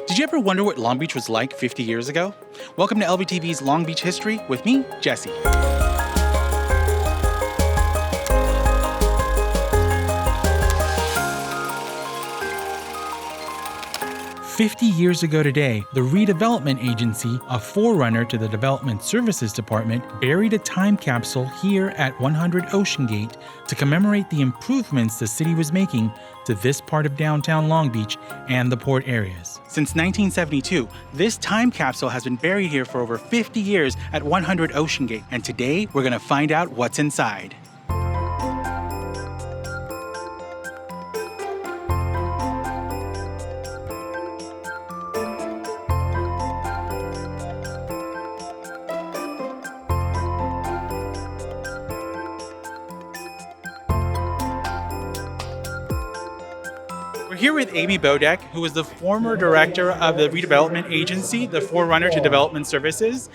Did you ever wonder what Long Beach was like 50 years ago? Welcome to LBTV's Long Beach History with me, Jesse. 50 years ago today, the Redevelopment Agency, a forerunner to the Development Services Department, buried a time capsule here at 100 Oceangate to commemorate the improvements the city was making to this part of downtown Long Beach and the port areas. Since 1972, this time capsule has been buried here for over 50 years at 100 Oceangate, and today we're going to find out what's inside. We're here with Amy Bodek, who is the former director of the Redevelopment Agency, the forerunner to Development Services.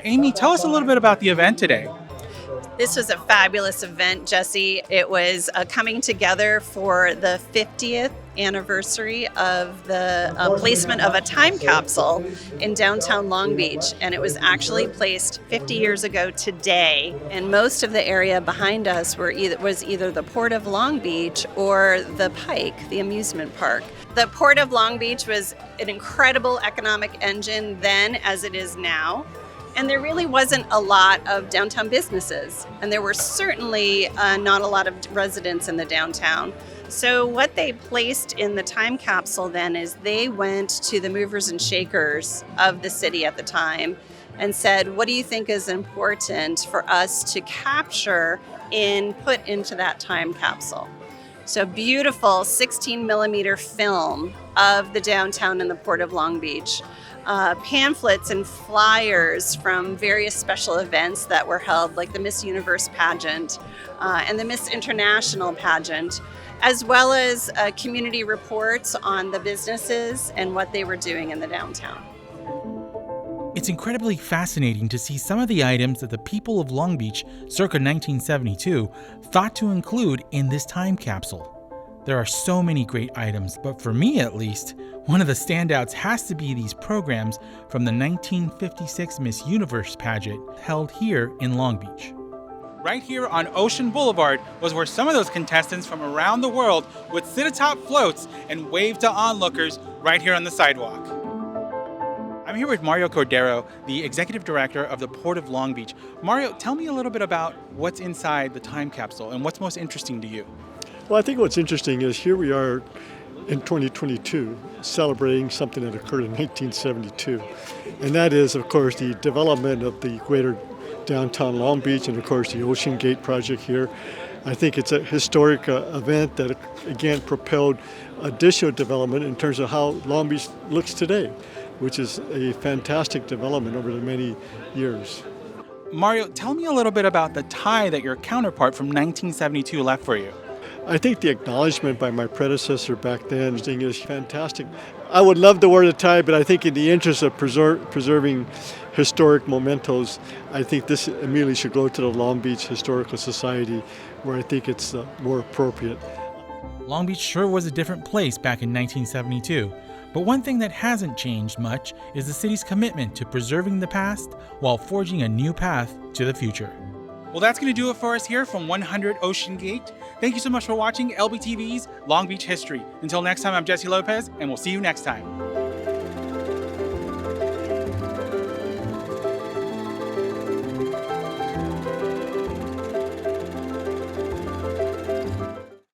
Amy, tell us a little bit about the event today. This was a fabulous event, Jesse. It was coming together for the 50th anniversary of the placement of a time capsule in downtown Long Beach. And it was actually placed 50 years ago today. And most of the area behind us was either the Port of Long Beach or the Pike, the amusement park. The Port of Long Beach was an incredible economic engine then as it is now. And there really wasn't a lot of downtown businesses. And there were certainly not a lot of residents in the downtown. So what they placed in the time capsule then is they went to the movers and shakers of the city at the time and said, what do you think is important for us to capture and put into that time capsule? So beautiful 16 millimeter film of the downtown and the Port of Long Beach. Pamphlets and flyers from various special events that were held, like the Miss Universe pageant and the Miss International pageant, as well as community reports on the businesses and what they were doing in the downtown. It's incredibly fascinating to see some of the items that the people of Long Beach circa 1972 thought to include in this time capsule. There are so many great items, but for me at least, one of the standouts has to be these programs from the 1956 Miss Universe pageant held here in Long Beach. Right here on Ocean Boulevard was where some of those contestants from around the world would sit atop floats and wave to onlookers right here on the sidewalk. I'm here with Mario Cordero, the executive director of the Port of Long Beach. Mario, tell me a little bit about what's inside the time capsule and what's most interesting to you. Well, I think what's interesting is here we are in 2022 celebrating something that occurred in 1972. And that is, of course, the development of the greater downtown Long Beach and, of course, the Oceangate project here. I think it's a historic event that, again, propelled additional development in terms of how Long Beach looks today, which is a fantastic development over the many years. Mario, tell me a little bit about the tie that your counterpart from 1972 left for you. I think the acknowledgement by my predecessor back then is fantastic. I would love to wear the tie, but I think in the interest of preserving historic mementos, I think this immediately should go to the Long Beach Historical Society, where I think it's more appropriate. Long Beach sure was a different place back in 1972, but one thing that hasn't changed much is the city's commitment to preserving the past while forging a new path to the future. Well, that's going to do it for us here from 100 Oceangate. Thank you so much for watching LBTV's Long Beach History. Until next time, I'm Jesse Lopez, and we'll see you next time.